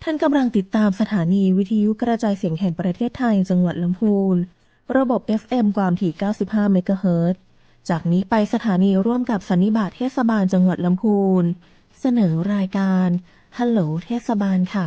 ท่านกำลังติดตามสถานีวิทยุกระจายเสียงแห่งประเทศไทยจังหวัดลำพูนระบบ FM ความถี่ 95 เมกะเฮิรตซ์จากนี้ไปสถานีร่วมกับสันนิบาตเทศบาลจังหวัดลำพูนเสนอรายการฮัลโหลเทศบาลค่ะ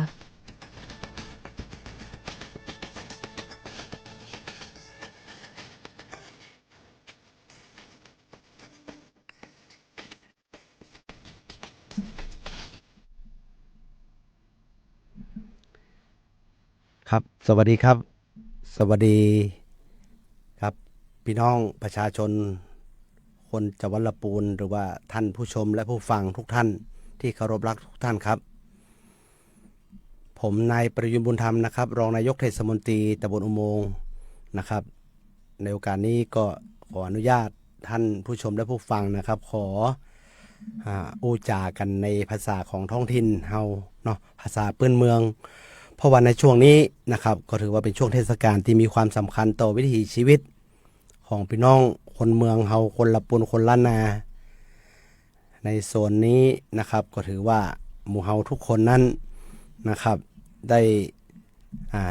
ครับสวัสดีครับสวัสดีครับพี่น้องประชาชนคนจังหวัดลำพูนหรือว่าท่านผู้ชมและผู้ฟังทุกท่านที่เคารพรักทุกท่านครับผมนายประยุณบุญธรรมนะครับรองนายกเทศมนตรีตำบลอุโมงค์นะครับในโอกาสนี้ก็ขออนุญาตท่านผู้ชมและผู้ฟังนะครับขออู้จากันในภาษาของท้องถิ่นเฮาเนาะภาษาพื้นเมืองเพราะว่าในช่วงนี้นะครับก็ถือว่าเป็นช่วงเทศกาลที่มีความสำคัญต่อวิถีชีวิตของพี่น้องคนเมืองเฮาคนละปูนคนละนาในโซนนี้นะครับก็ถือว่าหมู่เฮาทุกคนนั้นนะครับได้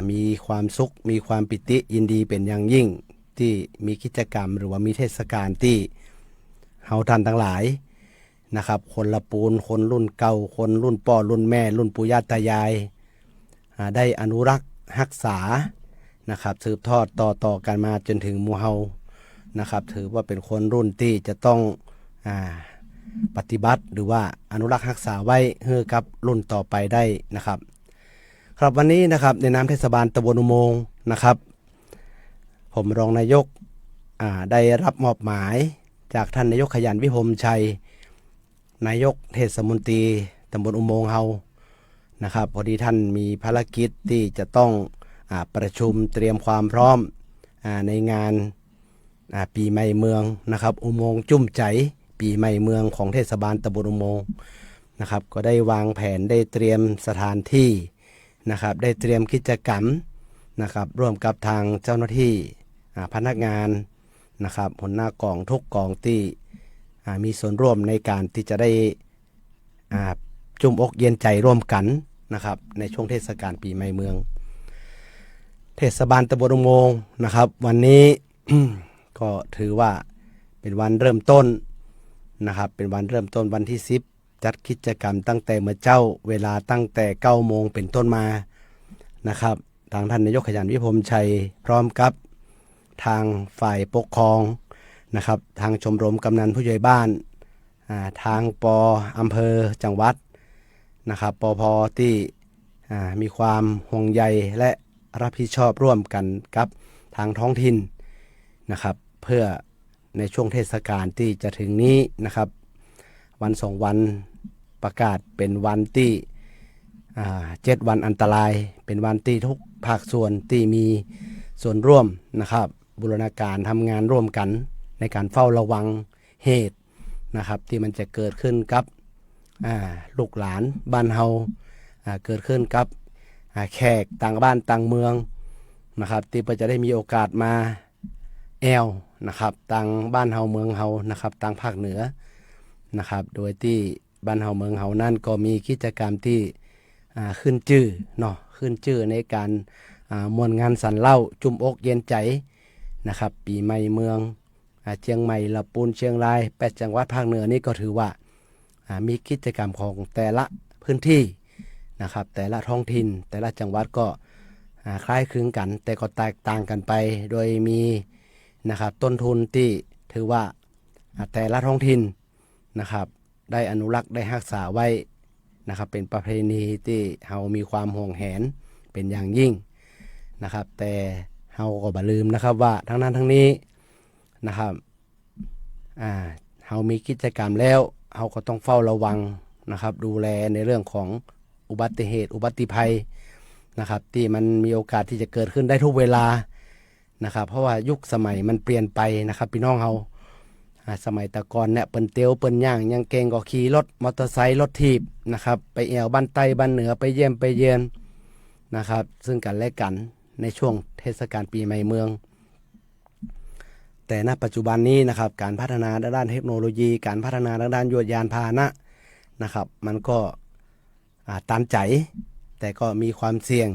มีความสุขมีความปิติยินดีเป็นอย่างยิ่งที่มีกิจกรรมหรือว่ามีเทศกาลที่เฮาท่านทั้งหลายนะครับคนละปูนคนรุ่นเก่าคนรุ่นพ่อรุ่นแม่รุ่นปู่ย่าตายายได้อนุรักษ์รักษานะครับสืบทอดต่อกันมาจนถึงหมู่เฮานะครับถือว่าเป็นคนรุ่นที่จะต้องปฏิบัติหรือว่าอนุรักษ์รักษาไว้ให้กับรุ่นต่อไปได้นะครับครับวันนี้นะครับในนามเทศบาลตำบลอุโมงค์นะครับผมรองนายกได้รับมอบหมายจากท่านนายกขยันวิพมชัยนายกเทศมนตรีตำบลอุโมงค์เฮานะครับพอดีท่านมีภารกิจที่จะต้องประชุมเตรียมความพร้อมในงานปีใหม่เมืองนะครับอุโมงค์จุ้มใจปีใหม่เมืองของเทศบาลตำบลอุโมงค์นะครับก็ได้วางแผนได้เตรียมสถานที่นะครับได้เตรียมกิจกรรมนะครับร่วมกับทางเจ้าหน้าที่พนักงานนะครับหัวหน้ากองทุกกองที่มีส่วนร่วมในการที่จะได้จุ่มอกเย็นใจร่วมกันนะครับในช่วงเทศกาลปีใหม่เมืองเทศบาลตำบลอุโมงค์นะครับวันนี้ ก็ถือว่าเป็นวันเริ่มต้นนะครับเป็นวันเริ่มต้นวันที่10จัดกิจกรรมตั้งแต่เมื่อเจ้าเวลาตั้งแต่9 โมงเป็นต้นมานะครับทางท่านนายกขยันวิพมชัยพร้อมกับทางฝ่ายปกครองนะครับทางชมรมกำนันผู้ใหญ่บ้านทางปอำเภอจังหวัดนะครับปพที่มีความห่วงใยและรับผิดชอบร่วมกันกับทางท้องถิ่นนะครับเพื่อในช่วงเทศกาลที่จะถึงนี้นะครับวัน2 วันประกาศเป็นวันที่7 วันอันตรายเป็นวันที่ทุกภาคส่วนที่มีส่วนร่วมนะครับบูรณาการทำงานร่วมกันในการเฝ้าระวังเหตุนะครับที่มันจะเกิดขึ้นกับลูกหลานบ้านเฮาเกิดขึ้นกับแขกต่างบ้านต่างเมืองนะครับที่จะได้มีโอกาสมาแอลนะครับต่างบ้านเฮาเมืองเฮานะครับต่างภาคเหนือนะครับโดยที่บ้านเฮาเมืองเฮานั่นก็มีกิจกรรมที่ขึ้นชื่อเนาะขึ้นชื่อในการมวลงานสันเล่าจุ่มอกเย็นใจนะครับปีใหม่เมืองเชียงใหม่ลำพูนเชียงราย8 จังหวัดภาคเหนือนี่ก็ถือว่ามีกิจกรรมของแต่ละพื้นที่นะครับแต่ละท้องถิ่นแต่ละจังหวัดก็คล้ายคลึงกันแต่ก็แตกต่างกันไปโดยมีนะครับต้นทุนที่ถือว่าแต่ละท้องถิ่นนะครับได้อนุรักษ์ได้รักษาไว้นะครับเป็นประเพณีที่เฮามีความห่วงแหนเป็นอย่างยิ่งนะครับแต่เฮาก็บ่ลืมนะครับว่าทั้งนั้นทั้งนี้นะครับเฮามีกิจกรรมแล้วเฮาก็ต้องเฝ้าระวังนะครับดูแลในเรื่องของอุบัติเหตุอุบัติภัยนะครับที่มันมีโอกาสที่จะเกิดขึ้นได้ทุกเวลานะครับเพราะว่ายุคสมัยมันเปลี่ยนไปนะครับพี่น้องเฮาสมัยแต่ก่อนเนี่ยเปิ้นเตียวเปิ้นย่างยังเก่งก็ขี่รถมอเตอร์ไซค์รถถีบนะครับไปแอวบ้านใต้บ้านเหนือไปเยี่ยมไปเยือนนะครับซึ่งกันและกันในช่วงเทศกาลปีใหม่เมืองแต่ณปัจจุบันนี้นะครับการพัฒนาด้านเทคโนโลยีการพัฒนาด้านยวดยานพาหนะนะครับมันก็ตันใจ แต่ก็มีความเสี่ยง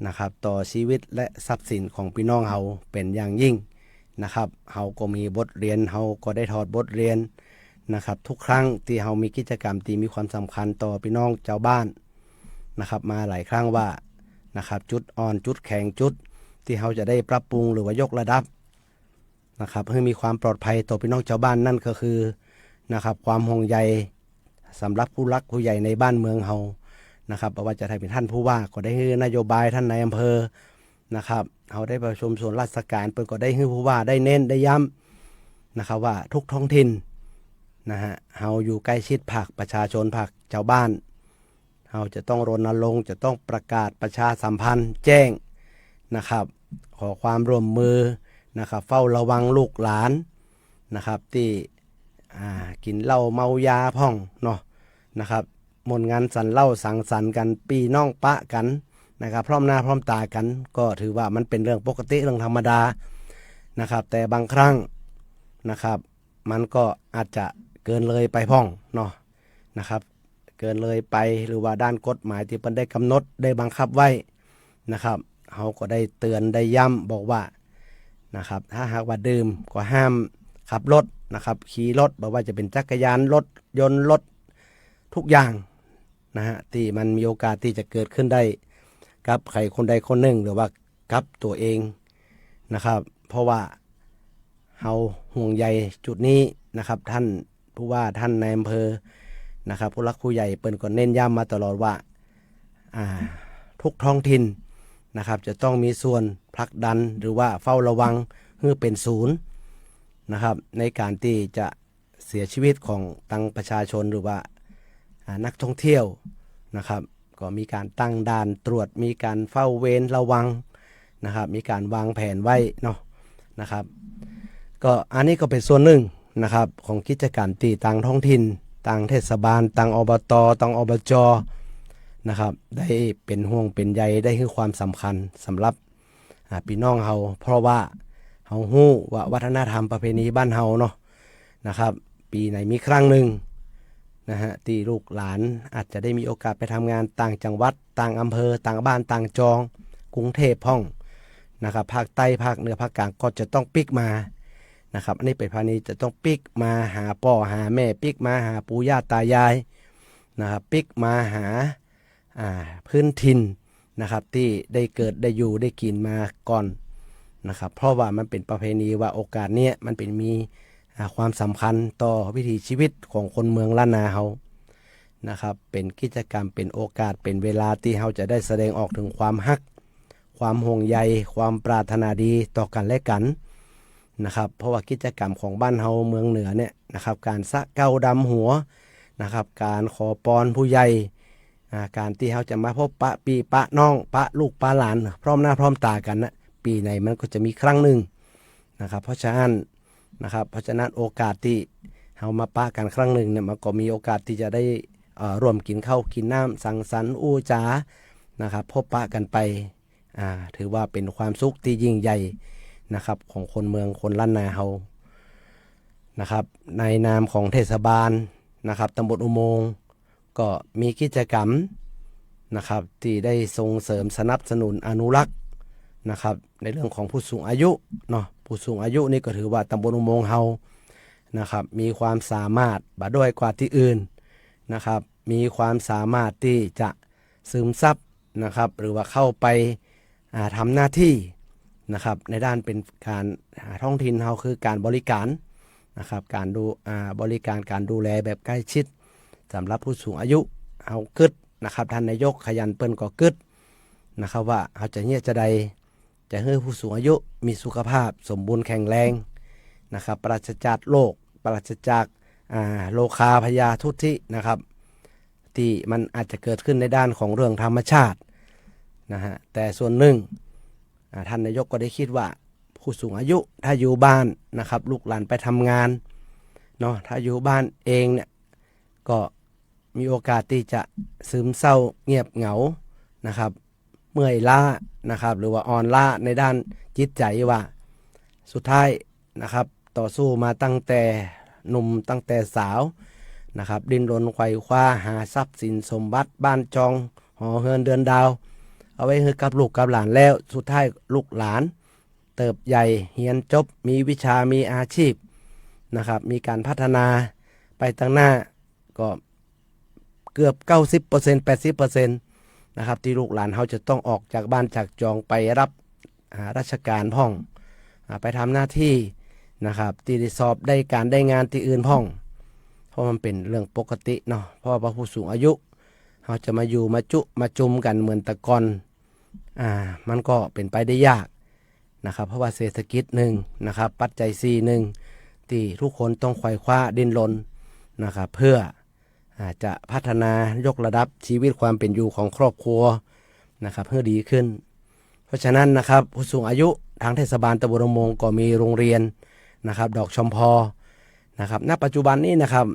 นะครับต่อชีวิตและทรัพย์สินของพี่น้องเฮาเป็นอย่างยิ่งนะครับเฮาก็มีบทเรียนเฮาก็ได้ถอดบทเรียนนะครับทุกครั้งที่เฮามีกิจกรรมที่มีความสำคัญต่อพี่น้องชาวบ้านนะครับมาหลายครั้งว่านะครับจุดอ่อนจุดแข็งจุดที่เฮาจะได้ปรับปรุงหรือว่ายกระดับนะครับให้มีความปลอดภัยต่อพี่น้องชาวบ้านนั่นก็คือนะครับความห่วงใยสำหรับผู้รักผู้ใหญ่ในบ้านเมืองเฮานะครับว่าจะให้เป็นท่านผู้ว่าก็ได้ให้นโยบายท่านนายอำเภอนะครับเขาได้ประชุมส่วนราชการเปิดก็ได้ให้ผู้ว่าได้เน้นได้ย้ำนะครับว่าทุกท้องถิ่นนะฮะเราอยู่ใกล้ชิดภาคประชาชนภาคชาวบ้านเราจะต้องรณรงค์จะต้องประกาศประชาสัมพันธ์แจ้งนะครับขอความร่วมมือนะครับเฝ้าระวังลูกหลานนะครับที่กินเหล้าเมายาพ่องเนาะนะครับมนงานสันเหล้าสังสรรค์กันปีน้องปะกันนะครับพร้อมหน้าพร้อมตากันก็ถือว่ามันเป็นเรื่องปกติเรื่องธรรมดานะครับแต่บางครั้งนะครับมันก็อาจจะเกินเลยไปพ่องเนาะนะครับเกินเลยไปหรือว่าด้านกฎหมายที่เพิ่นได้กำหนดได้บังคับไว้นะครับเขาก็ได้เตือนได้ย้ำบอกว่านะครับถ้าหากว่าดื่มก็ห้ามขับรถนะครับขี่รถบอกว่าจะเป็นจักรยานรถยนต์รถทุกอย่างนะฮะที่มันมีโอกาสที่จะเกิดขึ้นได้กับใครคนใดคนหนึ่งหรือว่ากับตัวเองนะครับเพราะว่าเฮาห่วงใยจุดนี้นะครับท่านผู้ว่าท่านนายอำเภอนะครับผู้รักผู้ใหญ่เปิ้นก็เน้นย้ำมาตลอดว่าทุกท้องถิ่นนะครับจะต้องมีส่วนผลักดันหรือว่าเฝ้าระวังเพื่อเป็นศูนย์นะครับในการที่จะเสียชีวิตของตังประชาชนหรือว่านักท่องเที่ยวนะครับก็มีการตั้งด่านตรวจมีการเฝ้าเวรระวังนะครับมีการวางแผนไว้เนาะนะครับก็อันนี้ก็เป็นส่วนหนึ่งนะครับของกิจกรรมที่ต่างท้องถิ่นต่างเทศบาลต่างอบตต่างอบจนะครับได้เป็นห่วงเป็นใยได้ให้ความสำคัญสำหรับพี่น้องเฮาเพราะว่าเฮาฮู้ว่าวัฒนธรรมประเพณีบ้านเฮาเนาะนะครับปีไหนมีครั้งหนึ่งนะฮะที่ลูกหลานอาจจะได้มีโอกาสไปทำงานต่างจังหวัดต่างอำเภอต่างบ้านต่างจองกรุงเทพห้องนะครับภาคใต้ภาคเหนือภาคกลางก็จะต้องปิกมานะครับอันนี้เป็นพาณีจะต้องปิกมาหาพ่อหาแม่ปิกมาหาปู่ย่าตายายนะครับปิกมาหาพื้นถิ่นนะครับที่ได้เกิดได้อยู่ได้กินมาก่อนนะครับเพราะว่ามันเป็นประเพณีว่าโอกาสเนี้ยมันเป็นมีความสำคัญต่อวิถีชีวิตของคนเมืองล้านนาเฮานะครับเป็นกิจกรรมเป็นโอกาสเป็นเวลาที่เฮาจะได้แสดงออกถึงความฮักความห่วงใยความปรารถนาดีต่อกันและกันนะครับเพราะว่ากิจกรรมของบ้านเฮาเมืองเหนือเนี่ยนะครับการสะเก้าดำหัวนะครับการขอปอนผู้ใหญ่การที่เฮาจะมาพบปะปีปะน้องปะลูกปะหลานพร้อมหน้าพร้อมตากันนะปีไหนมันก็จะมีครั้งหนึ่งนะครับเพราะฉะนั้นโอกาสที่เฮามาปะกันครั้งหนึ่งเนี่ยมันก็มีโอกาสที่จะได้ร่วมกินข้าวกินน้ำสังสรรค์อู้จานะครับพบปะกันไปถือว่าเป็นความสุขที่ยิ่งใหญ่นะครับของคนเมืองคนล้านนาเฮานะครับในนามของเทศบาลนะครับตำบลอุโมงค์ก็มีกิจกรรมนะครับที่ได้ส่งเสริมสนับสนุนอนุรักษ์นะครับในเรื่องของผู้สูงอายุเนาะผู้สูงอายุนี่ก็ถือว่าตำบลอุโมงค์เฮานะครับมีความสามารถบ่ด้อยกว่าที่อื่นนะครับมีความสามารถที่จะซึมซับนะครับหรือว่าเข้าไปทำหน้าที่นะครับในด้านเป็นการท้องถิ่นเฮาคือการบริการนะครับการดูบริการการดูแลแบบใกล้ชิดสำหรับผู้สูงอายุเฮากึดนะครับท่านนายกขยันเปิ้นก็กึดนะครับว่าเฮาจะเฮียจะใดจะให้ผู้สูงอายุมีสุขภาพสมบูรณ์แข็งแรงนะครับปราศจากโรคปราศจากโรคาพยาธิทุนะครับที่มันอาจจะเกิดขึ้นในด้านของเรื่องธรรมชาตินะฮะแต่ส่วนหนึ่งท่านนายกก็ได้คิดว่าผู้สูงอายุถ้าอยู่บ้านนะครับลูกหลานไปทำงานเนาะถ้าอยู่บ้านเองเนี่ยก็มีโอกาสที่จะซึมเศร้าเงียบเหงานะครับเมื่อยล้านะครับหรือว่าอ่อนล้าในด้านจิตใจว่าสุดท้ายนะครับต่อสู้มาตั้งแต่หนุ่มตั้งแต่สาวนะครับดิ้นรนไขว่คว้าหาทรัพย์สินสมบัติบ้านจอง หอเฮือนเดือนดาวเอาไว้ให้กับลูกกับหลานแล้วสุดท้ายลูกหลานเติบใหญ่เรียนจบมีวิชามีอาชีพนะครับมีการพัฒนาไปตั้งหน้าก็เกือบ 90% 80%นะครับที่ลูกหลานเขาจะต้องออกจากบ้านจากจองไปรับราชการพ่องไปทำหน้าที่นะครับที่ได้สอบได้การได้งานที่อื่นพ่องเพราะมันเป็นเรื่องปกติเนาะเพราะว่าผู้สูงอายุเขาจะมาอยู่มาจุมกันเหมือนแต่ก่อนมันก็เป็นไปได้ยากนะครับเพราะว่าเศรษฐกิจหนึ่งนะครับปัจจัย4หนึ่งที่ทุกคนต้องไขว่คว้าดิ้นรนนะครับเพื่อจะพัฒนายกระดับชีวิตความเป็นอยู่ของครอบครัวนะครับเพื่อดีขึ้นเพราะฉะนั้นนะครับผู้สูงอายุทางเทศบาลตำบลอุโมงค์ก็มีโรงเรียนนะครับดอกชมพนะครับณปัจจุบันนี้นะครับ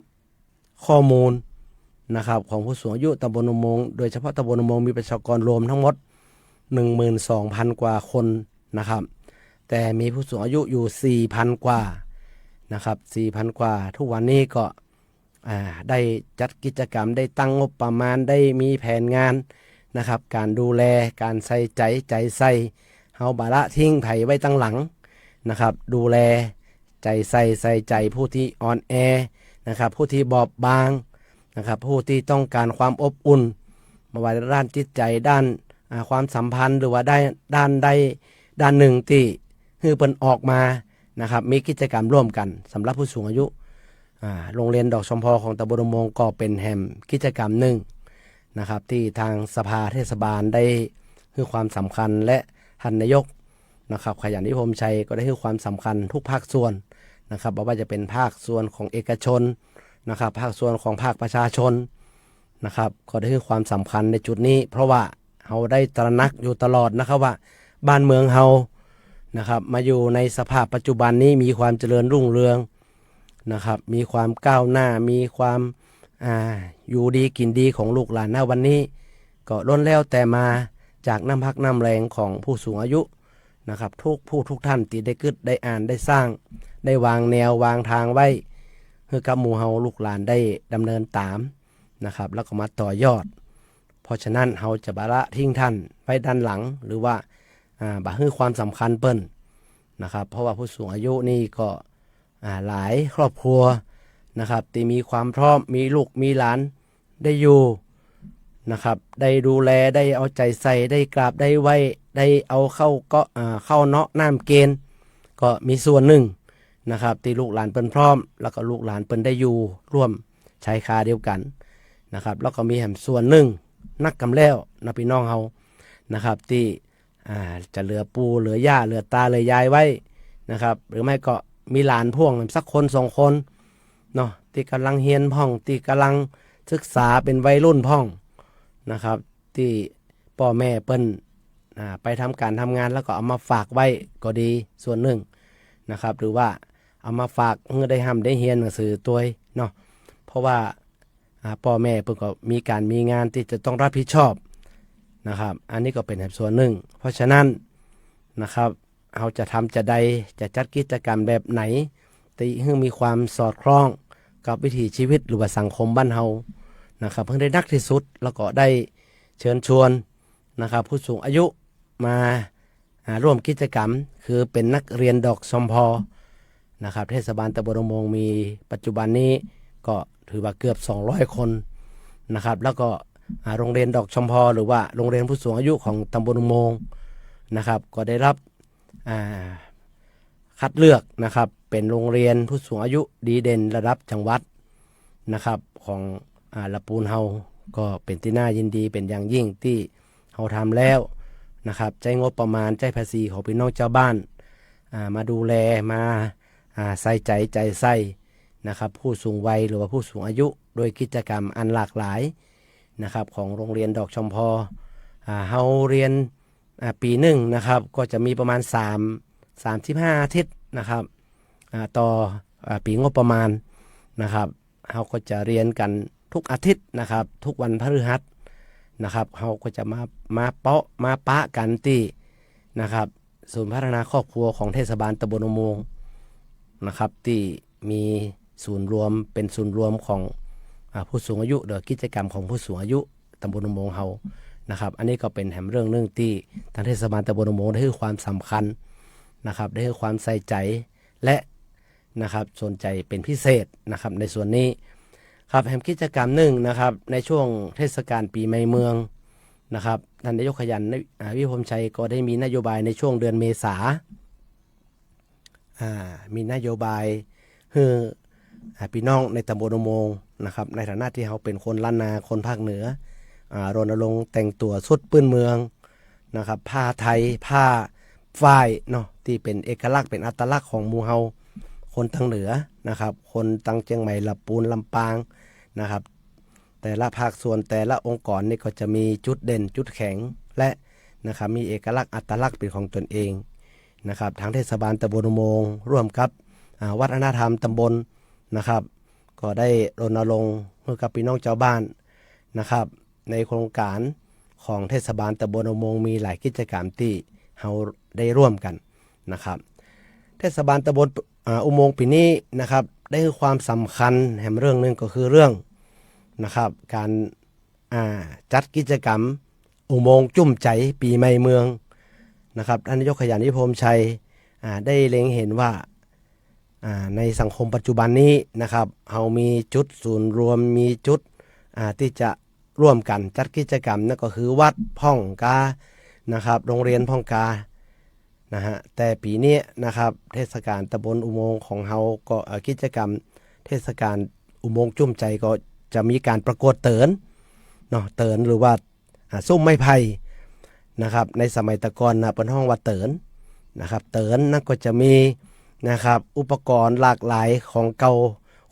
ข้อมูลนะครับของผู้สูงอายุตำบลอุโมงค์โดยเฉพาะตำบลอุโมงค์มีประชากรรวมทั้งหมด 12,000 กว่าคนนะครับแต่มีผู้สูงอายุอยู่ 4,000 กว่านะครับ 4,000 กว่าทุกวันนี้ก็ได้จัดกิจกรรมได้ตั้งงบประมาณได้มีแผนงานนะครับการดูแลการใส่ใจใส่เฮาบาละทิ้งไผไว้ตั้งหลังนะครับดูแลใจใส่ใจผู้ที่อ่อนแอนะครับผู้ที่บอบบางนะครับผู้ที่ต้องการความอบอุ่นไม่ว่าด้านจิตใจด้านความสัมพันธ์หรือว่าด้านหนึ่งที่คือเปิ้นออกมานะครับมีกิจกรรมร่วมกันสำหรับผู้สูงอายุโรงเรียนดอกชมพของตำบลอุโมงค์ก็เป็นแห่งกิจกรรมหนึ่งนะครับที่ทางสภาเทศบาลได้ให้ความสำคัญและท่านนายกนะครับขยันนิพมชัยก็ได้ให้ความสำคัญทุกภาคส่วนนะครับไม่ว่าจะเป็นภาคส่วนของเอกชนนะครับภาคส่วนของภาคประชาชนนะครับก็ได้ให้ความสำคัญในจุดนี้เพราะว่าเราได้ตระหนักอยู่ตลอดนะครับว่าบ้านเมืองเรานะครับมาอยู่ในสภาพปัจจุบันนี้มีความเจริญรุ่งเรืองนะครับมีความก้าวหน้ามีความอยู่ดีกินดีของลูกหลานณวันนี้ก็ล้นแล้วแต่มาจากน้ำพักน้ำแรงของผู้สูงอายุนะครับทุกท่านที่ได้กึดได้อ่านได้สร้างได้วางแนววางทางไว้เพื่อกับหมู่เฮาลูกหลานได้ดำเนินตามนะครับแล้วก็มาต่อยอดเพราะฉะนั้นเฮาจะบาละทิ้งท่านไว้ด้านหลังหรือว่าบ่ให้ความสำคัญเปิ้นนะครับเพราะว่าผู้สูงอายุนี่ก็หลายครอบครัวนะครับที่มีความพร้อมมีลูกมีหลานได้อยู่นะครับได้ดูแลได้เอาใจใส่ได้กราบได้ไหวได้เอาเข้าเนาะน้ำเกณฑ์ก็มีส่วนหนึ่งนะครับที่ลูกหลานเปิ้นพร้อมแล้วก็ลูกหลานเปิ้นได้อยู่ร่วมชายคาเดียวกันนะครับแล้วก็มีแห่งส่วนหนึ่งนักกำแล้วนะพี่น้องเฮานะครับที่จะเหลือปูเหลือย่าเหลือตาเหลือยายไว้นะครับหรือไม่ก็มีหลานพ่วงสักคน2 คนเนาะที่กำลังเรียนพ่องที่กำลังศึกษาเป็นวัยรุ่นพ่องนะครับที่พ่อแม่เปิ้นไปทำการทำงานแล้วก็เอามาฝากไว้ก็ดีส่วนหนึ่งนะครับหรือว่าเอามาฝากเพื่อได้ได้เรียนหนังสือตัวเนาะเพราะว่าพ่อแม่เพิ่นก็มีการมีงานที่จะต้องรับผิดชอบนะครับอันนี้ก็เป็นส่วนหนึ่งเพราะฉะนั้นนะครับเราจะทำจะใดจะจัดกิจกรรมแบบไหนที่ให้มีความสอดคล้องกับวิถีชีวิตหรือว่าสังคมบ้านเฮานะครับเพิ่งได้นักที่สุดแล้วก็ได้เชิญชวนนะครับผู้สูงอายุมาร่วมกิจกรรมคือเป็นนักเรียนดอกชมพนะครับเทศบาลตำบลอุโมงค์มีปัจจุบันนี้ก็ถือว่าเกือบ200 คนนะครับแล้วก็โรงเรียนดอกชมพหรือว่าโรงเรียนผู้สูงอายุของตำบลอุโมงค์นะครับก็ได้รับคัดเลือกนะครับเป็นโรงเรียนผู้สูงอายุดีเด่นระดับจังหวัดนะครับของละปูนเฮาก็เป็นที่น่ายินดีเป็นอย่างยิ่งที่เฮาทำแล้วนะครับใช้งบประมาณใช้ภาษีของพี่น้องชาวบ้านมาดูแลมาใส่ใจใส่นะครับผู้สูงวัยหรือว่าผู้สูงอายุโดยกิจกรรมอันหลากหลายนะครับของโรงเรียนดอกชมพเฮาเรียนปีหนึ่งนะครับก็จะมีประมาณ35 อาทิตย์นะครับต่อปีงบประมาณนะครับเราก็จะเรียนกันทุกอาทิตย์นะครับทุกวันพฤหัสนะครับเราก็จะมาปะกันที่นะครับศูนย์พัฒนาครอบครัวของเทศบาลตำบลอุโมงค์นะครับที่มีศูนย์รวมเป็นศูนย์รวมของผู้สูงอายุหรือกิจกรรมของผู้สูงอายุตำบลอุโมงค์เฮา นะครับอันนี้ก็เป็นแหมเรื่องหนึงที่ทางเทศบาลตำบลอุโมงค์ได้ให้ความสำคัญนะครับได้ให้ความใส่ใจและนะครับสนใจเป็นพิเศษนะครับในส่วนนี้ครับแหมกิจกรรมหนึ่งนะครับในช่วงเทศกาลปีใหม่เมืองนะครับท่านนายกขยันวิพมชัยก็ได้มีนโยบายในช่วงเดือนเมษามีนโยบายคือพี่น้องในตำบลอุโมงค์นะครับในฐานะที่เขาเป็นคนล้านนาคนภาคเหนือรณรงค์แต่งตัวสุดปื้นเมืองนะครับผ้าไทยผ้าฝ้ายเนาะที่เป็นเอกลักษณ์เป็นอัตลักษณ์ของหมู่เฮาคนทางเหนือนะครับคนตังเชียงใหม่ลำปูนลำปางนะครับแต่ละภาคส่วนแต่ละองค์กรนี่ก็จะมีจุดเด่นจุดแข็งและนะครับมีเอกลักษณ์อัตลักษณ์เป็นของตนเองนะครับทางเทศบาลตำบลอุโมงค์ร่วมกับวัฒนธรรมตำบลนะครับก็ได้รณรงค์ให้กับพี่น้องชาวบ้านนะครับในโครงการของเทศบาลตำบลอุโมงค์มีหลายกิจกรรมที่เราได้ร่วมกันนะครับเทศบาลตำบลอุโมงค์ปีนี้นะครับได้ให้ความสำคัญแห่งเรื่องหนึ่งก็คือเรื่องนะครับการจัดกิจกรรมอุโมงค์จุ่มใจปีใหม่เมืองนะครับท่านนายกขยันวิพมชัยได้เล็งเห็นว่าในสังคมปัจจุบันนี้นะครับเรามีจุดศูนย์รวมมีจุดที่จะร่วมกันจัดกิจกรรมนั่นก็คือวัดพ่องกานะครับโรงเรียนพ่องกานะฮะแต่ปีนี้นะครับเทศกาลตำบลอุโมงค์ของเราก็กิจกรรมเทศกาลอุโมงค์จุ่มใจก็จะมีการประกวดเตินเนาะเตินหรือว่าซุ้มไม้ไผ่นะครับในสมัยตะกอนเป็นห้องว่าเตินนะครับเตินนั่นก็จะมีนะครับอุปกรณ์หลากหลายของเก่า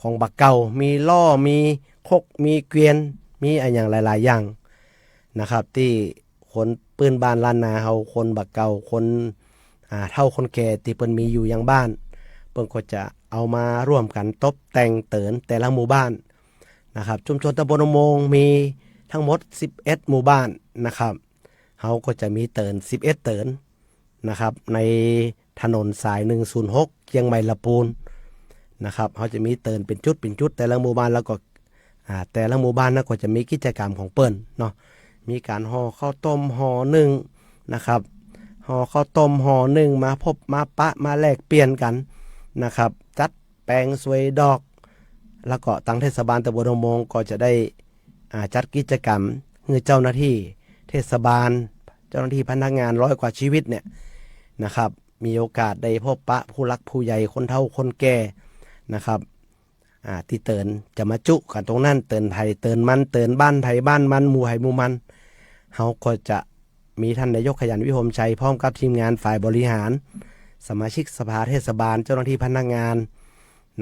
ของบักเก่ามีล่อมีคกมีเกวียนมีอะไรอย่างหลายๆอย่างนะครับที่คนปืนบ้านล้านนาเฮาคนบักเก่าคนเฒ่าคนแก่ที่เปิ้นมีอยู่อย่างบ้านเปิ้นก็จะเอามาร่วมกันตบแต่งเตินแต่ละหมู่บ้านนะครับชุมชนตำบลอุโมงค์มีทั้งหมด11หมู่บ้านนะครับเฮาก็จะมีเติน11เตินนะครับในถนนสาย106เชียงใหม่ลำพูนนะครับเขาจะมีเตินเป็นจุดแต่ละหมู่บ้านแล้วก็แต่ละหมู่บ้านนั้นก็จะมีกิจกรรมของเปิ้นเนาะมีการห่อข้าวต้มห่อนึ่งนะครับห่อข้าวต้มห่อนึ่งมาพบมาปะมาแลกเปลี่ยนกันนะครับจัดแปลงสวยดอกแล้วก็ตั้งเทศบาลตำบลอุโมงค์ก็จะได้จัดกิจกรรมให้เจ้าหน้าที่เทศบาลเจ้าหน้าที่พนักงาน100 กว่าชีวิตเนี่ยนะครับมีโอกาสได้พบปะผู้รักผู้ใหญ่คนเฒ่าคนแก่นะครับที่เตินจะมาจุกันตรงนั้นเตินไทยเตินมันเตินบ้านไทยบ้านมันหมู่ไห่หมู่มันเขาก็จะมีท่านนายกขยันวิพมชัยพร้อมกับทีมงานฝ่ายบริหารสมาชิกสภาเทศบาลเจ้าหน้าที่พนักงาน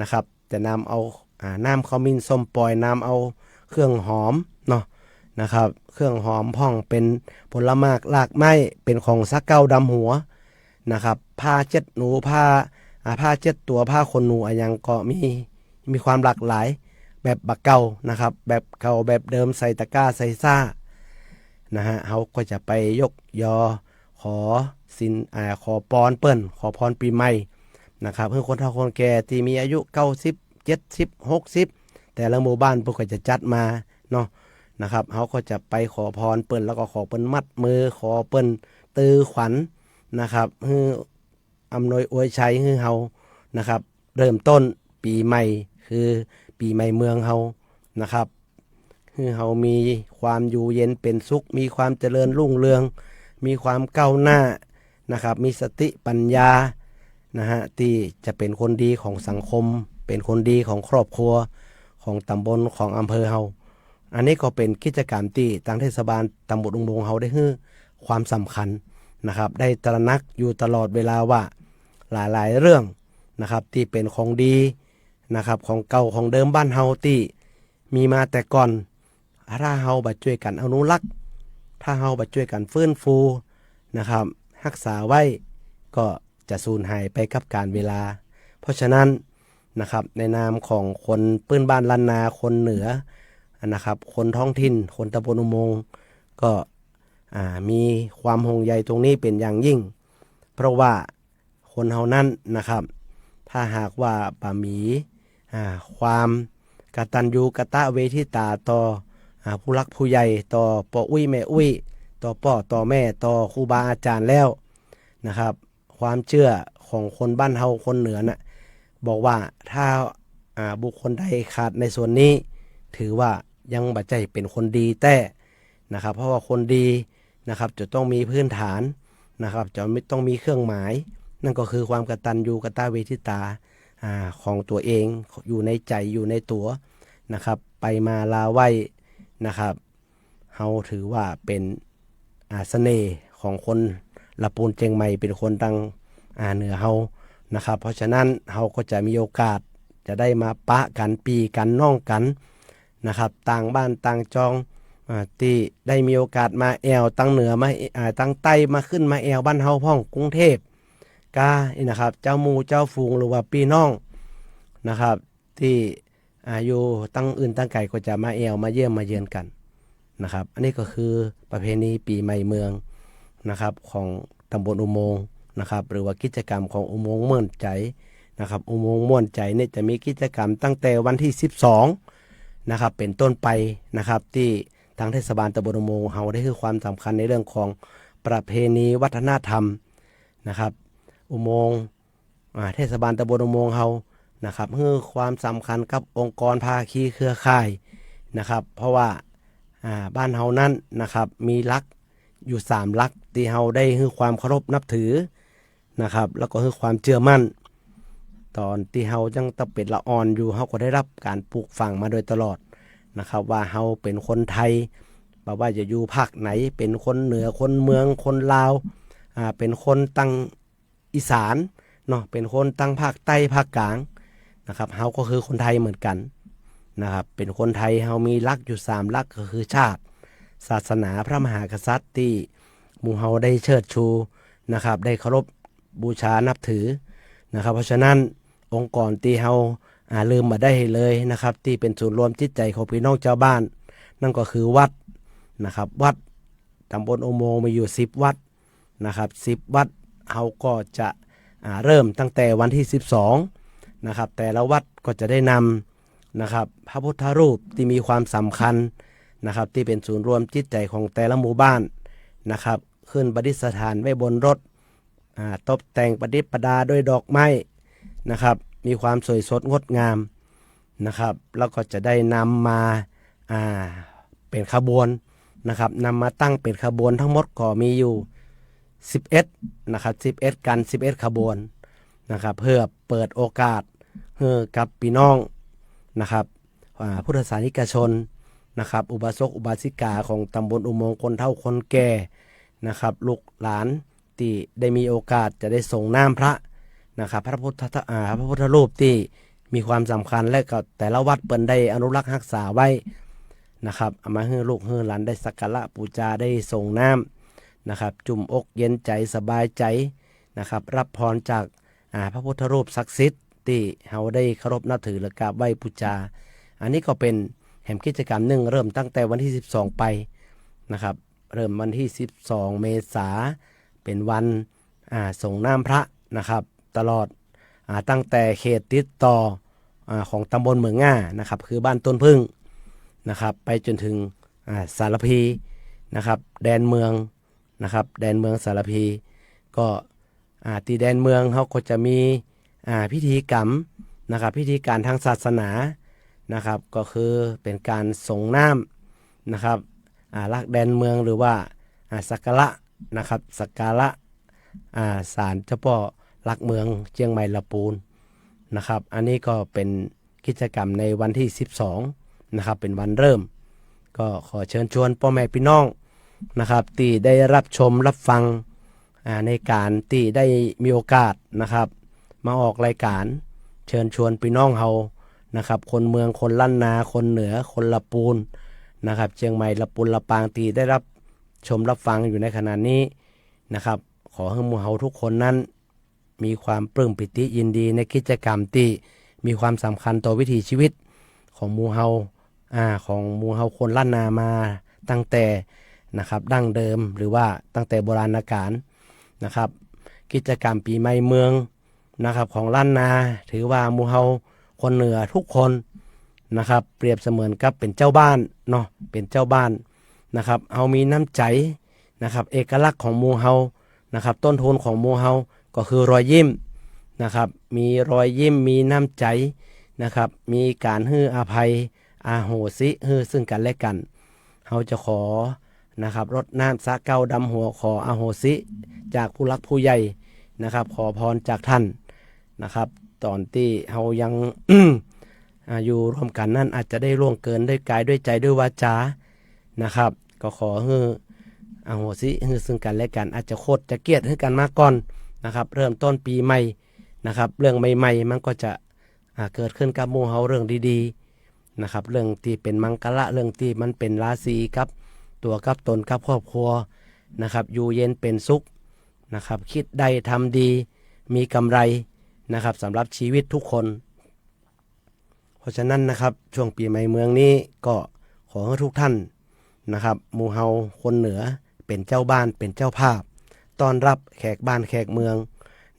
นะครับจะนำเอาน้ำขมิ้นส้มปล่อยนำเอาเครื่องหอมเนาะนะครับเครื่องหอมพ่องเป็นผลไม้รากไม้เป็นของซักเก้าดำหัวนะครับผ้าเช็ดหนูผ้าเช็ดตัวผ้าขนหนูอะไรยังก็มีความหลากหลายแบบบักเก่านะครับแบบเก่าแบบเดิมใส่ตะกร้าใส่ซ่านะฮะเขาก็จะไปยกยอขอสินขอพรเปิ้นขอพรปีใหม่นะครับเพื่อคนเฒ่าคนแก่ที่มีอายุ90 70 60แต่ละหมู่บ้านพวกก็จะจัดมาเนาะนะครับเขาก็จะไปขอพรเปิ้นแล้วก็ขอเปิ้นมัดมือขอเปิ้นตือขวัญนะครับให้อำนวยอวยชัยให้เฮานะครับเริ่มต้นปีใหม่คือปีใหม่เมืองเฮานะครับให้เฮามีความอยู่เย็นเป็นสุขมีความเจริญรุ่งเรืองมีความก้าวหน้านะครับมีสติปัญญานะฮะที่จะเป็นคนดีของสังคมเป็นคนดีของครอบครัวของตำบลของอำเภอเฮาอันนี้ก็เป็นกิจกรรมที่ทางเทศบาลตำบลอุโมงค์เฮาได้ให้ความสำคัญนะครับได้ตระหนักอยู่ตลอดเวลาว่าหลายๆเรื่องนะครับที่เป็นของดีนะครับของเก่าของเดิมบ้านเฮาที่มีมาแต่ก่อนถ้าเฮาบัดช่วยกันอนุรักษ์ถ้าเฮาบัดช่วยกันฟื้นฟูนะครับรักษาไว้ก็จะสูญหายไปกับการเวลาเพราะฉะนั้นนะครับในนามของคนปื้นบ้านล้านนาคนเหนือนะครับคนท้องถิ่นคนตำบลอุโมงค์ก็มีความห่วงใยตรงนี้เป็นอย่างยิ่งเพราะว่าคนเฮานั้นนะครับถ้าหากว่ามีความกตัญญูกตเวทิตาต่อผู้รักผู้ใหญ่ต่อพ่ออุ้ยแม่อุ้ย ต่อพ่อต่อแม่ต่อครูบาอาจารย์แล้วนะครับความเชื่อของคนบ้านเฮาคนเหนือน่ะบอกว่าถ้าบุคคลใดขาดในส่วนนี้ถือว่ายังบ่ใจเป็นคนดีแต่นะครับเพราะว่าคนดีนะครับจะต้องมีพื้นฐานนะครับจะไม่ต้องมีเครื่องหมายนั่นก็คือความกตัญญูกตเวทิตาของตัวเองอยู่ในใจอยู่ในตัวนะครับไปมาลาไว้นะครับเฮาถือว่าเป็นเสน่ห์ของคนละปูนเจียงใหม่เป็นคนดังเหนือเฮานะครับเพราะฉะนั้นเฮาก็จะมีโอกาสจะได้มาปะกันปีกันน้องกันนะครับต่างบ้านต่างจองที่ได้มีโอกาสมาแอวตั้งเหนือมาตั้งใต้มาขึ้นมาแอวบ้านเฮาพ่องกรุงเทพกานะครับเจ้าหมู่เจ้าฝูงหรือว่าพี่น้องนะครับที่อยู่ตั้งอื่นตั้งไก่ก็จะมาแอวมาเยี่ยมมาเยือนกันนะครับอันนี้ก็คือประเพณีปีใหม่เมืองนะครับของตำบลอุโมงค์นะครับหรือว่ากิจกรรมของอุโมงค์ม่วนใจนะครับอุโมงค์ม่วนใจเนี่ยจะมีกิจกรรมตั้งแต่วันที่12นะครับเป็นต้นไปนะครับที่ทางเทศบาลตำบลอุโมงค์เฮาได้ให้ความสำคัญในเรื่องของประเพณีวัฒนธรรมนะครับอุโมงค์เทศบาลตำบลอุโมงค์เฮานะครับให้ความสำคัญกับองค์กรภาคีเครือข่ายนะครับเพราะว่าบ้านเฮานั้นนะครับมีหลักอยู่3หลักที่เฮาได้ให้ความเคารพนับถือนะครับแล้วก็ให้ความเชื่อมั่นตอนที่เฮายังตะเป็ดละอ่อนอยู่เฮาก็ได้รับการปลูกฝังมาโดยตลอดนะครับว่าเฮาเป็นคนไทยบ่ว่าจะอยู่ภาคไหนเป็นคนเหนือคนเมืองคนลาวเป็นคนตั้งอีสานเนาะเป็นคนตั้งภาคใต้ภาคกลางนะครับเฮาก็คือคนไทยเหมือนกันนะครับเป็นคนไทยเฮามีหลักอยู่3หลักก็คือชาติศาสนาพระมหากษัตริย์ที่หมู่เฮาได้เชิดชูนะครับได้เคารพบูชานับถือนะครับเพราะฉะนั้นองค์กรที่เฮาลืมมาได้เลยนะครับที่เป็นศูนย์รวมจิตใจของพี่น้องชาวบ้านนั่นก็คือวัดนะครับวัดตำบลอุโมงค์มีอยู่10วัดนะครับ10วัดเฮาก็จะเริ่มตั้งแต่วันที่12นะครับแต่ละวัดก็จะได้นำนะครับพระพุทธรูปที่มีความสำคัญนะครับที่เป็นศูนย์รวมจิตใจของแต่ละหมู่บ้านนะครับขึ้นประดิษฐานไว้บนรถตกแต่งประดิษฐ์ประดาด้วยดอกไม้นะครับมีความสวยสดงดงามนะครับแล้วก็จะได้นำมาเป็นขบวนนะครับนำมาตั้งเป็นขบวนทั้งหมดก็มีอยู่11นะครับ11กัน11ขบวนนะครับเพื่อเปิดโอกาสให้กับพี่น้องนะครับพุทธศาสนิกชนนะครับอุบาสกอุบาสิกาของตำบลอุโมงค์คนเฒ่าคนแก่นะครับลูกหลานที่ได้มีโอกาสจะได้ส่งน้ำพระนะครับพระพุทธรูปที่มีความสำคัญและก็แต่ละวัดเปิ้นได้อนุรักษ์รักษาไว้นะครับเอามาให้ลูกให้หลานได้สักการะบูชาได้ส่งน้ำนะครับจุ่มอกเย็นใจสบายใจนะครับรับพรจากพระพุทธรูปศักดิ์สิทธิ์ที่เฮาได้เคารพนับถือและกราบไหว้บูชาอันนี้ก็เป็นแห่งกิจกรรมหนึ่งเริ่มตั้งแต่วันที่12ไปนะครับเริ่มวันที่12เมษาเป็นวันส่งน้ำพระนะครับตลอดตั้งแต่เขตติดต่อของตำบลเมืองง่านะครับคือบ้านต้นพึ่งนะครับไปจนถึงสารพีนะครับแดนเมืองนะครับแดนเมืองสารพีก็ที่แดนเมืองเขาก็จะมีพิธีกรรมนะครับพิธีการทางศาสนานะครับก็คือเป็นการส่งน้ำนะครับลักแดนเมืองหรือว่าสักการะนะครับสักการะศาลเจ้าพ่อลักเมืองเชียงใหม่ละปูนนะครับอันนี้ก็เป็นกิจกรรมในวันที่12นะครับเป็นวันเริ่มก็ขอเชิญชวนพ่อแม่พี่น้องนะครับที่ได้รับชมรับฟังในการที่ได้มีโอกาสนะครับมาออกรายการเชิญชวนพี่น้องเฮานะครับคนเมืองคนล้านนาคนเหนือคนละปูนนะครับเชียงใหม่ละปูนละปางที่ได้รับชมรับฟังอยู่ในขณะนี้นะครับขอให้หมู่เฮาทุกคนนั้นมีความปลื้มปิติยินดีในกิจกรรมที่มีความสำคัญต่อวิถีชีวิตของหมู่เฮาของหมู่เฮาคนล้านนามาตั้งแต่นะครับดั้งเดิมหรือว่าตั้งแต่โบราณกาลนะครับกิจกรรมปีใหม่เมืองนะครับของล้านนาถือว่าหมู่เฮาคนเหนือทุกคนนะครับเปรียบเสมือนกับเป็นเจ้าบ้านเนาะเป็นเจ้าบ้านนะครับเฮามีน้ำใจ นะครับเอกลักษณ์ของหมู่เฮานะครับต้นทุนของหมู่เฮาก็คือรอยยิ้มนะครับมีรอยยิ้มมีน้ำใจนะครับมีการให้อภัยอาโหสิให้ซึ่งกันและกันเฮาจะขอนะครับรดน้ำสะเก้าดำหัวขออาโหสิจากผู้รักผู้ใหญ่นะครับขอพรจากท่านนะครับตอนที่เฮายัง อยู่ร่วมกันนั่นอาจจะได้ล่วงเกินด้วยกายด้วยใจด้วยวาจานะครับก็ขอให้อโหสิให้ซึ่งกันและกันอาจจะโคตรจะเกลียดให้กันมาก่อนนะครับเริ่มต้นปีใหม่นะครับเรื่องใหม่ๆมันก็จะเกิดขึ้นกับหมู่เฮาเรื่องดีๆนะครับเรื่องที่เป็นมังกระเรื่องที่มันเป็นราศีกับตัวกับตนกับครอบครัวนะครับอยู่เย็นเป็นสุขนะครับคิดได้ทำดีมีกำไรนะครับสำหรับชีวิตทุกคนเพราะฉะนั้นนะครับช่วงปีใหม่เมืองนี้ก็ขอให้ทุกท่านนะครับหมู่เฮาคนเหนือเป็นเจ้าบ้านเป็นเจ้าภาพต้อนรับแขกบ้านแขกเมือง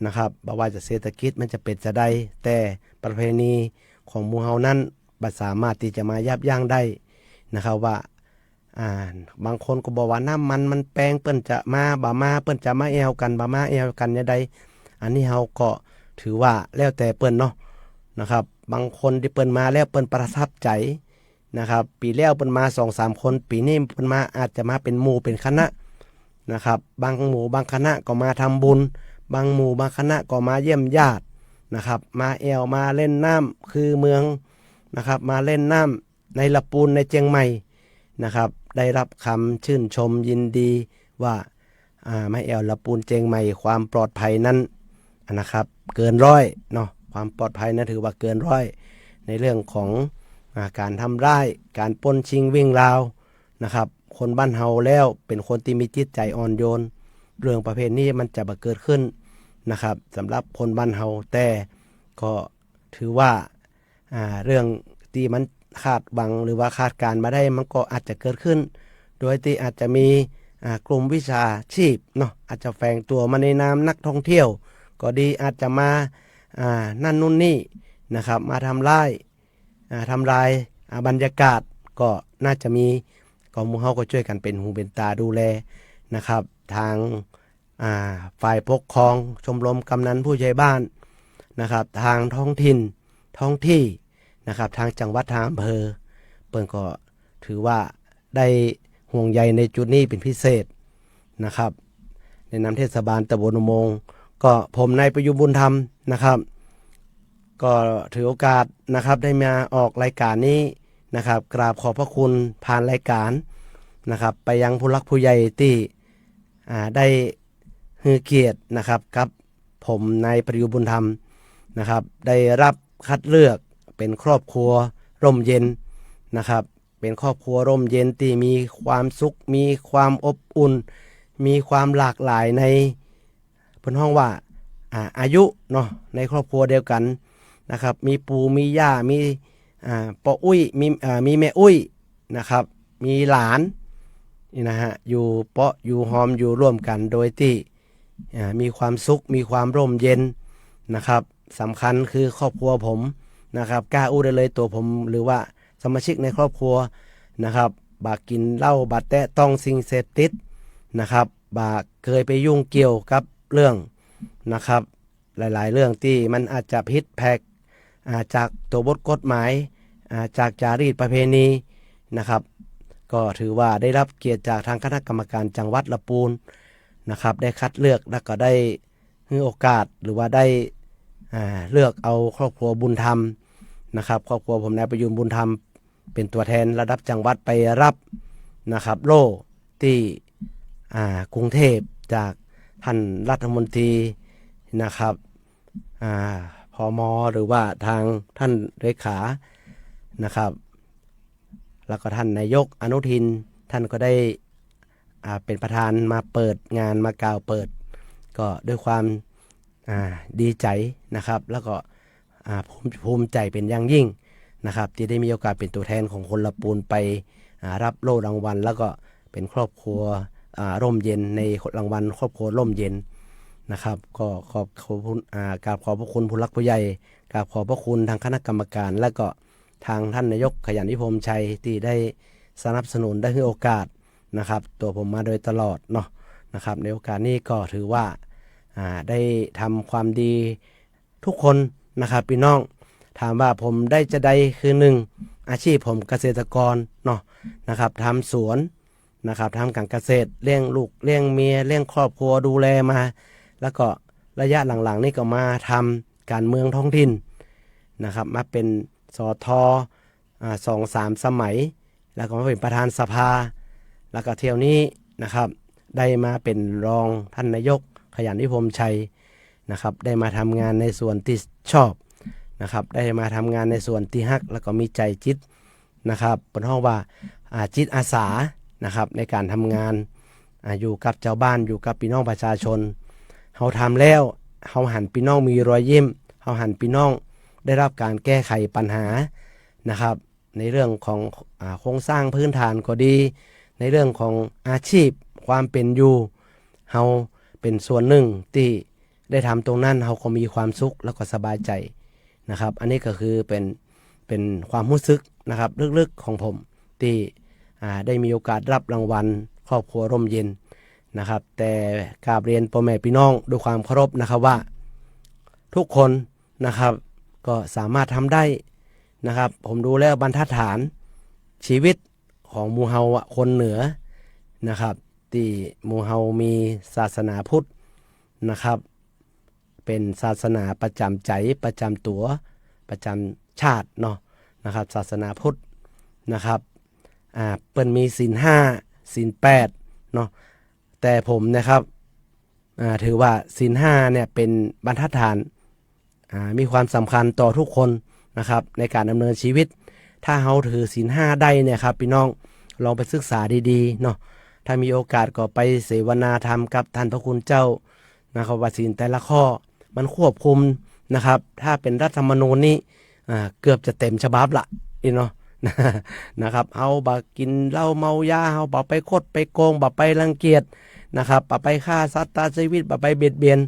นะครับบ่ว่าจะเศรษฐกิจมันจะเป็นจะได้แต่ประเพณีของหมู่เฮานั้นบ่สามารถที่จะมายับยั้งได้นะครับว่าบางคนก็บอกว่าน้ำมันแปลงเปิ้นจะมาบ่มาเปิ้นจะมาแอวกันบ่มาแอวกันยังไดอันนี้เฮาก็ถือว่าแล้วแต่เปิ้นเนาะนะครับบางคนที่เปิ้นมาแล้วเปิ้นประทับใจนะครับปีแล้วเปิ้นมา 2-3 คนปีนี้เปิ้นมาอาจจะมาเป็นหมู่เป็นคณะนะครับบางหมู่บางคณะก็มาทำบุญบางหมู่บางคณะก็มาเยี่ยมญาตินะครับมาแอวมาเล่นน้ำคือเมืองนะครับมาเล่นน้ำในละปูนในเจียงใหม่นะครับได้รับคำชื่นชมยินดีว่ามาแอวละปูนเจียงใหม่ความปลอดภัยนั้นนะครับเกินร้อยเนาะความปลอดภัยนั้นถือว่าเกินร้อยในเรื่องของการทำร้ายการปล้นชิงวิ่งราวนะครับคนบ้านเฮาแล้วเป็นคนที่มีจิตใจอ่อนโยนเรื่องประเภทนี้มันจะบ่เกิดขึ้นนะครับสำหรับคนบ้านเฮาแต่ก็ถือว่าเรื่องที่มันคาดหวังหรือว่าคาดการมาได้มันก็อาจจะเกิดขึ้นโดยที่อาจจะมีกลุ่มวิชาชีพเนาะอาจจะแฝงตัวมาในนามนักท่องเที่ยวก็ดีอาจจะมานั่นนู่นนี่นะครับมาทำลายบรรยากาศก็น่าจะมีกองหมู่เฮาก็ช่วยกันเป็นหูเป็นตาดูแลนะครับทางฝ่ายปกครองชมรมกำนันผู้ใหญ่บ้านนะครับทางท้องถิ่นท้องที่นะครับทางจังหวัดทางอำเภอเปิ้นก็ถือว่าได้ห่วงใยในจุดนี้เป็นพิเศษนะครับในนามเทศบาลตำบลอุโมงค์ก็ผมนายประยุทธ์บุญธรรมนะครับก็ถือโอกาสนะครับได้มาออกรายการนี้นะครับกราบขอบพระคุณผ่านรายการนะครับไปยังผู้รักผู้ใหญ่ที่ได้ให้เกียรตินะครับกับผมนายประยุทธ์บุญธรรมนะครับได้รับคัดเลือกเป็นครอบครัวร่มเย็นนะครับเป็นครอบครัวร่มเย็นที่มีความสุขมีความอบอุ่นมีความหลากหลายในเพิ่นห้องว่าอายุเนาะในครอบครัวเดียวกันนะครับมีปู่มีย่ามีป้าอุ้ยมีแม่อุ้ยนะครับมีหลานนี่นะฮะอยู่เปาะอยู่หอมอยู่ร่วมกันโดยที่มีความสุขมีความร่มเย็นนะครับสำคัญคือครอบครัวผมนะครับกล้าอู้ได้เลยตัวผมหรือว่าสมาชิกในครอบครัวนะครับบากินเหล้าบาแตะต้องสิ่งเสพติดนะครับบาเคยไปยุ่งเกี่ยวกับเรื่องนะครับหลายๆเรื่องที่มันอาจจะผิดแผกจากตัวบทกฎหมายจากจารีตประเพณีนะครับก็ถือว่าได้รับเกียรติจากทางคณะกรรมการจังหวัดลำพูนนะครับได้คัดเลือกและก็ได้ให้โอกาสหรือว่าได้เลือกเอาครอบครัวบุญธรรมนะครับครอบครัวผมนายประยุทธ์บุญธรรมเป็นตัวแทนระดับจังหวัดไปรับนะครับโล่ที่กรุงเทพจากท่านรัฐมนตรีนะครับพม.หรือว่าทางท่านเลขานะครับแล้วก็ท่านนายกอนุทินท่านก็ได้เป็นประธานมาเปิดงานมากล่าวเปิดก็ด้วยความดีใจนะครับแล้วก็ภูมิใจเป็นอย่างยิ่งนะครับที่ได้มีโอกาสเป็นตัวแทนของคนลำพูนไปรับโล่รางวัลแล้วก็เป็นครอบครัวร่มเย็นในรางวัลครอบครัวร่มเย็นนะครับก็ขอบคุณกราบขอบพระคุณผู้หลักผู้ใหญ่กราบขอบพระคุณทางคณะกรรมการและก็ทางท่านนายกขยันวิพมชัยที่ได้สนับสนุนได้ให้โอกาส นะครับตัวผมมาโดยตลอดเนาะนะครับในโอกาสนี้ก็ถือว่าได้ทำความดีทุกคนนะครับพี่น้องถามว่าผมได้จะได้คือหนึ่งอาชีพผมเกษตรกรเนาะนะครับทำสวนนะครับทำการเกษตรเลี้ยงลูกเลี้ยงเมียเลี้ยงครอบครัวดูแลมาแล้วก็ระยะหลังๆนี่ก็มาทำการเมืองท้องถิ่นนะครับมาเป็นสท2-3 สมัยแล้วก็มาเป็นประธานสภาแล้วก็เที่ยวนี้นะครับได้มาเป็นรองท่านนายกขยันวิพมชัยนะครับได้มาทำงานในส่วนที่ชอบนะครับได้มาทำงานในส่วนที่ฮักแล้วก็มีใจจิตนะครับเป็นห้องว่าจิตอาสานะครับในการทำงานอยู่กับเจ้าบ้านอยู่กับพี่น้องประชาชนเฮาทำแล้วเฮาหันพี่น้องมีรอยยิ้มเฮาหันพี่น้องได้รับการแก้ไขปัญหานะครับในเรื่องของโครงสร้างพื้นฐานก็ดีในเรื่องของอาชีพความเป็นอยู่เฮาเป็นส่วนหนึ่งที่ได้ทำตรงนั้นเฮาก็มีความสุขแล้วก็สบายใจนะครับอันนี้ก็คือเป็นความรู้สึกนะครับลึกๆของผมที่ได้มีโอกาสรับรางวัลครอบครัวร่มเย็นนะครับแต่กราบเรียนพ่อแม่พี่น้องด้วยความเคารพนะครับว่าทุกคนนะครับก็สามารถทำได้นะครับผมดูแล้วบรรทัดฐานชีวิตของหมู่เฮาคนเหนือนะครับที่หมู่เฮามีศาสนาพุทธนะครับเป็นศาสนาประจำใจประจำตัวประจำชาติเนาะนะครับศาสนาพุทธนะครับเปิ้นมีศีล5ศีล8เนาะแต่ผมนะครับถือว่าศีล5เนี่ยเป็นบรรทัดฐานมีความสำคัญต่อทุกคนนะครับในการดำเนินชีวิตถ้าเฮาถือศีล5ได้เนี่ยครับพี่น้องลองไปศึกษาดีๆเนาะถ้ามีโอกาสก็ไปเสวนาธรรมกับท่านพระคุณเจ้านะครับว่าศีลแต่ละข้อมันควบคุมนะครับถ้าเป็นรัฐธรรมนูญนี่เกือบจะเต็มฉบับละเนาะนะครับเอาบ่กินเหล้าเมายาเอาบ่ไปคดไปโกงบ่ไปรังเกียจนะครับบ่ไปฆ่าสัตว์ตัดชีวิตบ่ไปเบียดเบียน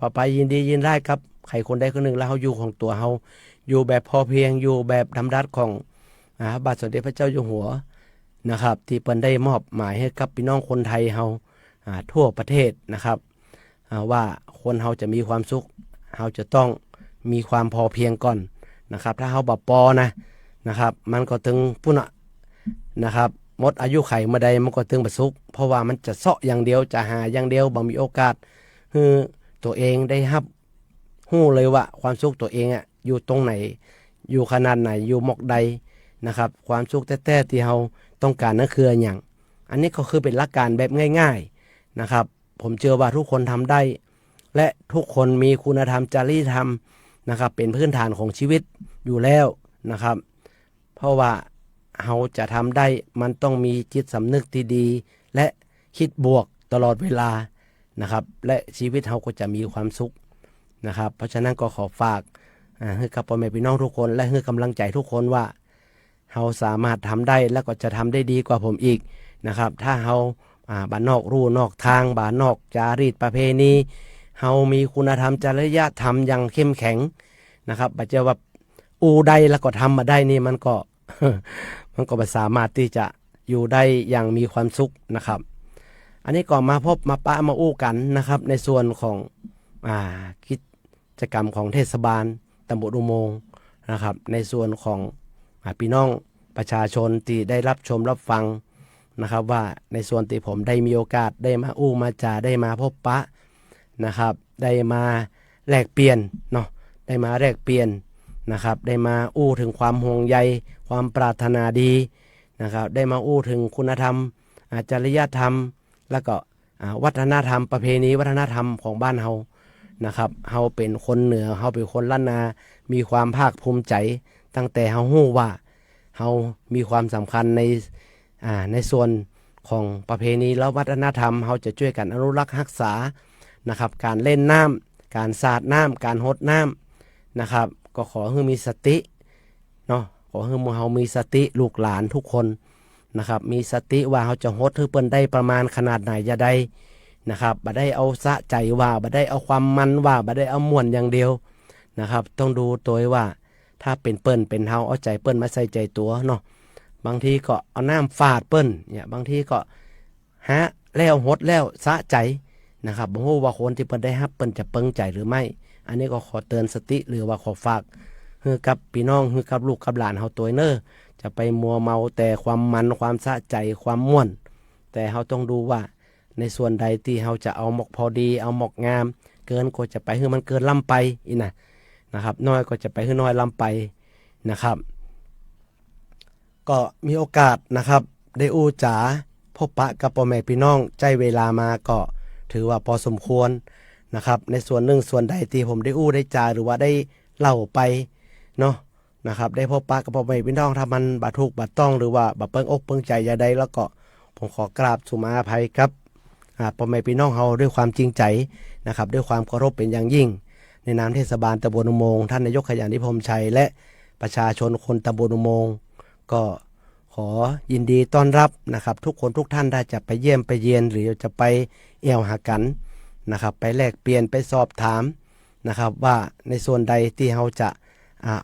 บ่ไปยินดียินได้ครับใครคนใดคนหนึ่งแล้วเฮาอยู่ของตัวเฮาอยู่แบบพอเพียงอยู่แบบดำรัสของบาทสมเด็จพระเจ้าอยู่หัวนะครับที่เปิ้นได้มอบหมายให้กับพี่น้องคนไทยเฮาทั่วประเทศนะครับว่าคนเฮาจะมีความสุขเฮาจะต้องมีความพอเพียงก่อนนะครับถ้าเฮาบ่พอนะครับมันก็ถึงพุ่นนะครับหมดอายุไขเมื่อใดมันก็ถึงบ่สุขเพราะว่ามันจะเซาะอย่างเดียวจะหาอย่างเดียวบ่มีโอกาสคือตัวเองได้รับรู้เลยว่าความสุขตัวเองอยู่ตรงไหนอยู่ขนาดไหนอยู่หมอกใดนะครับความสุขแท้ๆที่เฮาต้องการนั่นคืออย่างอันนี้ก็คือเป็นหลักการแบบง่ายๆนะครับผมเชื่อว่าทุกคนทำได้และทุกคนมีคุณธรรมจริยธรรมนะครับเป็นพื้นฐานของชีวิตอยู่แล้วนะครับเพราะว่าเฮาจะทำได้มันต้องมีจิตสำนึกที่ดีและคิดบวกตลอดเวลานะครับและชีวิตเฮาก็จะมีความสุขนะครับเพราะฉะนั้นก็ขอฝากให้กับพ่อแม่พี่น้องทุกคนและให้กำลังใจทุกคนว่าเฮาสามารถทำได้และก็จะทำได้ดีกว่าผมอีกนะครับถ้าเฮาบ้านนอกรู้นอกทางบ้านนอกจารีตประเพณีเฮามีคุณธรรมจริยธรรมอย่างเข้มแข็งนะครับบ่ใช่ว่าได้แล้วก็ทำมาได้นี่มันก็ มันก็ไม่สามารถที่จะอยู่ได้อย่างมีความสุขนะครับอันนี้ก็มาพบมาปะมากันนะครับในส่วนของกิจกรรมของเทศบาลตำบลอุโมงค์นะครับในส่วนของพี่น้องประชาชนที่ได้รับชมรับฟังนะครับว่าในส่วนที่ผมได้มีโอกาสได้มามาจาได้มาพบปะนะครับได้มาแลกเปลี่ยนเนาะได้มาแลกเปลี่ยนนะครับได้มาถึงความห่วงใยความปรารถนาดีนะครับได้มาถึงคุณธรรมจริยธรรมแล้วก็วัฒนธรรมประเพณีวัฒนธรรมของบ้านเฮานะครับเฮาเป็นคนเหนือเฮาเป็นคนล้านนามีความภาคภูมิใจตั้งแต่เฮาฮู้ว่าเฮามีความสำคัญในส่วนของประเพณีและวัฒนธรรมเฮาจะช่วยกันอนุรักษ์รักษานะครับการเล่นน้ำการสาดน้ำการหดน้ำนะครับก็ขอให้มีสติเนาะขอให้หมู่เฮามีสติลูกหลานทุกคนนะครับมีสติว่าเฮาจะหดให้เปิ้นได้ประมาณขนาดไหนจะได้นะครับบ่ได้เอาสะใจว่าบ่ได้เอาความมันว่าบ่ได้เอาม่วนอย่างเดียวนะครับต้องดูตัวว่าถ้าเป็นเปิ้นเป็นเฮาเอาใจเปิ้นมาใส่ใจตัวเนาะ บางทีก็เอาน้ำฟาดเปิ้นเนี่ยบางทีก็หาแล้วหดแล้วสะใจนะครับบ่ฮู้ว่าคนที่เปิ้นได้รับเปิ้นจะเปิงใจหรือไม่อันนี้ก็ขอเตือนสติหรือว่าขอฝากคือกับพี่น้องคือกับลูกกับหลานเฮาตัวเน้อจะไปมัวเมาแต่ความมันความสะใจความม่วนแต่เฮาต้องดูว่าในส่วนใดที่เฮาจะเอาหมกพอดีเอาหมกงามเกินก็จะไปให้มันเกินล้ำไปอีนะครับน้อยก็จะไปให้น้อยล้ำไปนะครับก็มีโอกาสนะครับได้อู้จ๋าพบปะกับพ่อแม่พี่น้องใจเวลามาก็ถือว่าพอสมควรนะครับในส่วนหนึ่งส่วนใดที่ผมได้อู้ได้จาหรือว่าได้เล่าไปเนาะนะครับได้พบปะกับพ่อแม่พี่น้องถ้ามันบาดทุกข์บาดต้องหรือว่าบาดเปิ้งอกเปิ้งใจอย่าใดแล้วก็ผมขอกราบสุมาอภัยครับพ่อแม่พี่น้องเฮาด้วยความจริงใจนะครับด้วยความเคารพเป็นอย่างยิ่งในนามเทศบาลตำบลอุโมงค์ท่านนายกขยันนิพมชัยและประชาชนคนตำบลอุโมงค์ก็ขอยินดีต้อนรับนะครับทุกคนทุกท่านได้จะไปเยี่ยมไปเยียนหรือจะไปเอี่ยวหากันนะครับไปแลกเปลี่ยนไปสอบถามนะครับว่าในส่วนใดที่เราจะ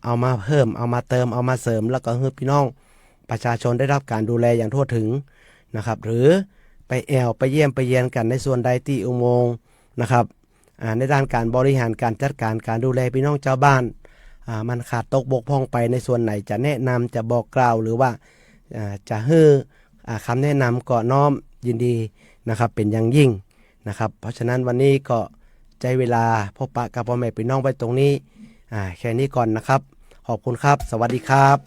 เอามาเพิ่มเอามาเติมเอามาเสริมแล้วก็ให้พี่น้องประชาชนได้รับการดูแลอย่างทั่วถึงนะครับหรือไปแอวไปเยี่ยมไปเยียนกันในส่วนใดที่อุโมงค์นะครับในด้านการบริหารการจัดการการดูแลพี่น้องชาวบ้านมันขาดตกบกพร่องไปในส่วนไหนจะแนะนำจะบอกกล่าวหรือว่าจะให้คำแนะนำก็น้อมยินดีนะครับเป็นอย่างยิ่งนะครับเพราะฉะนั้นวันนี้ก็ใจเวลาพบปะกับพ่อแม่พี่น้องไว้ตรงนี้แค่นี้ก่อนนะครับขอบคุณครับสวัสดีครับ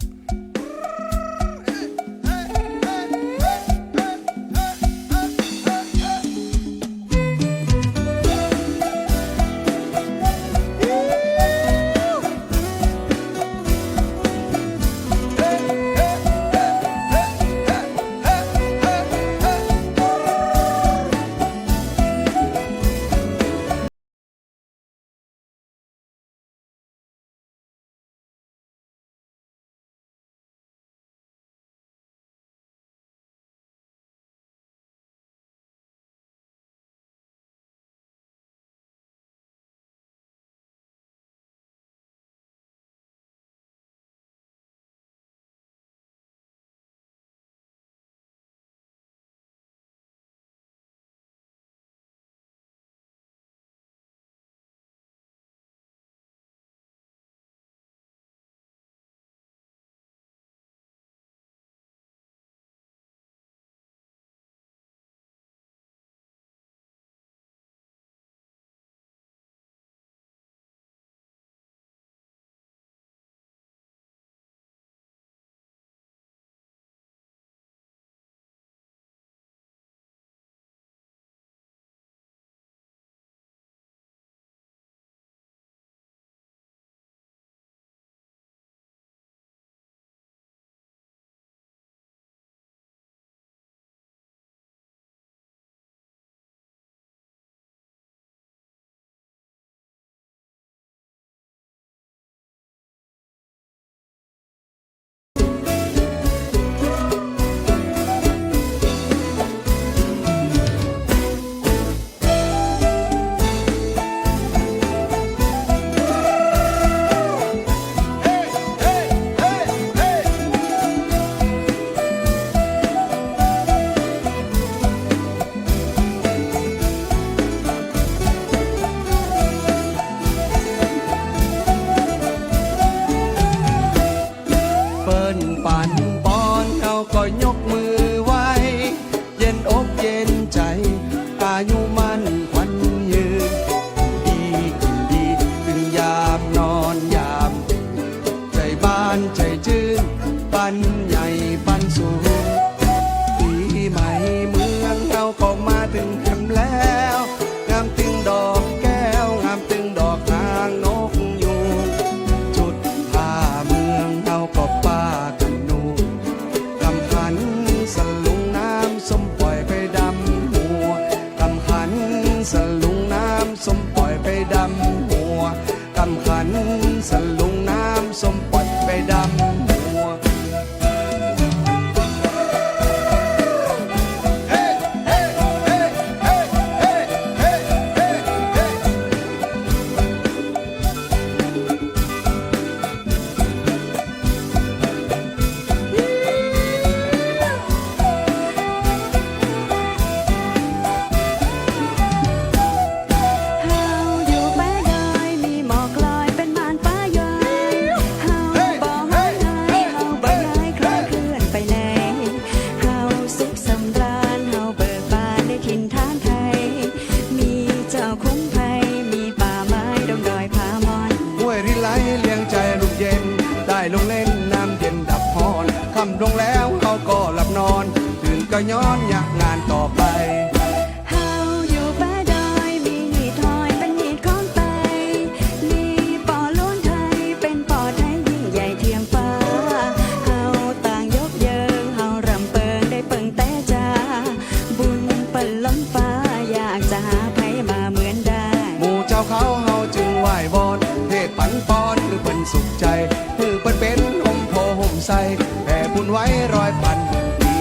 ลงเล่นน้ำเย็นดับพรค่ำลงแล้วเขาก็หลับนอนตื่นก็ย้อนอยากงานต่อไปเฮาอยู่ป่าดอยมีหีดถอยเป็นหีดของไตมีป่อล้วนไทยเป็นป่อไทยยิ่งใหญ่เทียมฟ้าเฮาต่างยกเยิงเฮารำเปิงได้เปิงแต่จ้าบุญเปิ่นล้นฟ้าอยากจะหาไผมาเหมือนได้หมู่เจ้าเขาเฮาจึงไหว้วอนเทศปันปอนคือเปิ้นสุขใจคือเปิ้นเป็นห่มโพห่มใสแผ่บุญไว้ร้อยพันหมื่นปี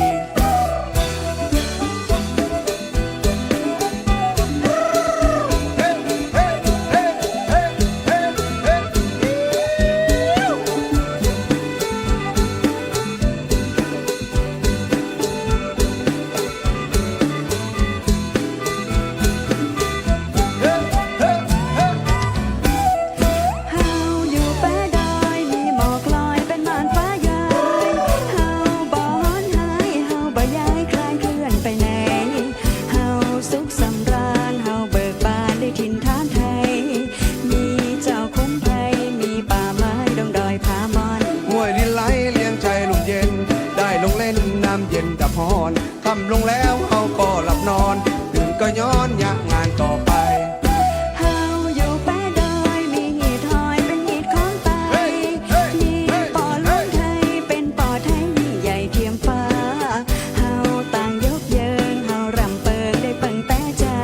เฮาอยู่ป่าดอยมีหมอกลอยเป็นม่านฟ้ายายเฮาบ่ฮ้อนหายเฮาบ่ย้ายคลายเคลื่อนไปไหนเฮาสุขสำราญเฮาเบิกบานได้ถิ่นฐานไทยมีเจ้าคุ้มภัยมีป่าไม้ดงดอยผามอน ห้วยลินไหลเลี้ยงใจลมเย็นได้ลงเล่นน้ำเย็นดับพรค่ำลงแล้วเขาก็หลับนอนตื่นก็ย้อนอยากงานต่อไปเฮาอยู่ป่าดอยมีหีดถอยเป็นหีดของไตมีป่อล้วนไทยเป็นป่อไทยยิ่งใหญ่เทียมฟ้าเฮาต่างยกเยิงเฮารำเปิงได้เปิงแต่จ้า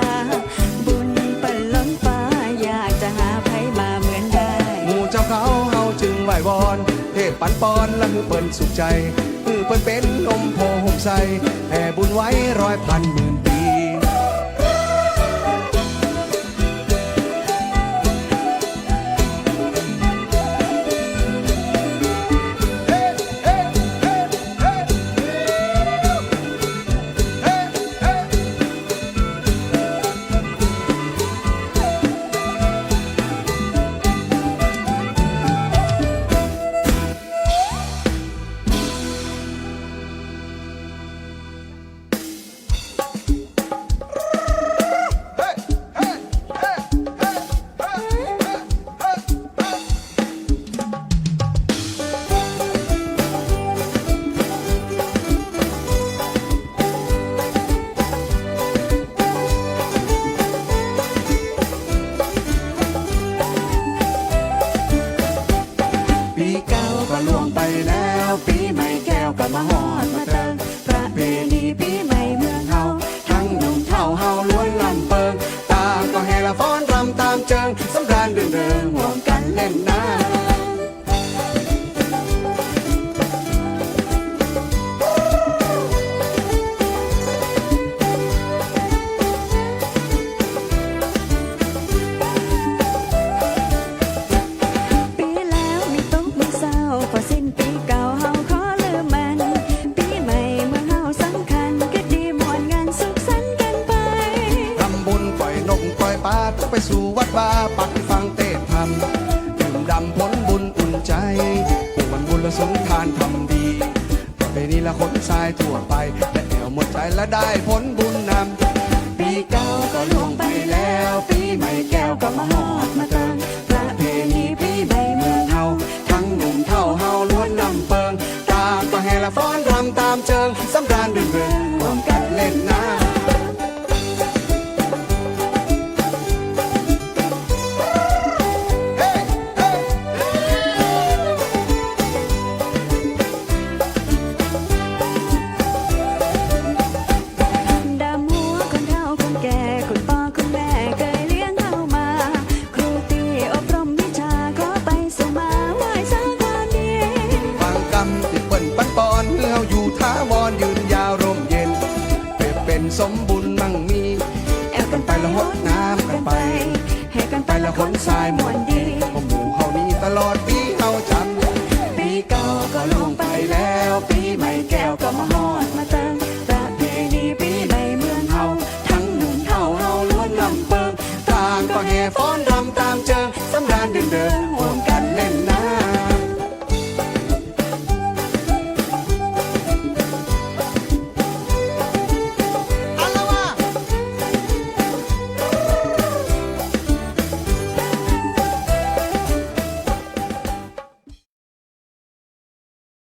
บุญเปิ่นล้นฟ้าอยากจะหาไผมาเหมือนได้หมู่เจ้าเขาเฮาจึงไหว้วอนเทศปันปอนและคือเปิ้นสุขใจคือเปิ้นเป็นห่มโพห่มใสแผ่บุญไว้ร้อยพันหมื่นปีปีเก่าก็ล่วงไปแล้วปีใหม่แก้วก็มาฮอดมาเติมประเพณีปีใหม่เมืองเฮาทั้งหนุ่มเฒ่าเฮาล้วนลำเปิงตาก็แห่ละฟ้อนรำตามเจิงสำราญรื่นเริงห่วมกันเล่นน้ำปีแล้วมีตกมีเศร้าพอสิ้นปีเก่าเฮาขอลืมมันปีใหม่เมืองเฮาสำคัญก็ดีม่วนงานสุขสันต์กันไป ทำบุญปล่อยนกปล่อยปลาไปสู่วัดบาปักที่ฟังเทศธรรมดื่มดำผลบุญอุ่นใจผู้วันบุญละสงทานทำดีประเพณีละคนทรายทั่วไปและแอวหมดใจและได้ผลบุญนำปีเก่าก็ล่วงไปแล้วปีใหม่แก้วก็มาฮอดมาเติมประเพณีปีใหม่เมืองเฮาทั้งหนุ่มเฒ่าเฮาล้วนลำเปิงตาก็แห่ละฟ้อนรำตามเจิงสำราญรื่นเริงร่วมกันเล่นน้ำดำหัวคนเฒ่าคนแก่คุณพ่อคุณแม่เคยเลี้ยงเฮามาครูตีอบรมวิชาขอไปสู่มาไหว้สร้างความดี ฟังกำติดเปิ้นปันปอนเฮาอยู่ท้าวรยืนยาวร่มเย็นเป็นสมบุญมั่งมีแอวกันไป ละหดน้ำกันไปแห่กันไปละคนทรายม่วนดี หมู่เฮานี้ตลอดปีเฮาจำปีเก่าก็ล่วงไปแล้วปีใหม่แก้วก็มาฮอดมาเติมประเพณีปีใหม่เมืองเฮาทั้งหนุ่มเฒ่าเฮาล้วนลำเปิงต่างก็แห่ฟ้อนรำตามเจิงสำราญรื่นเริง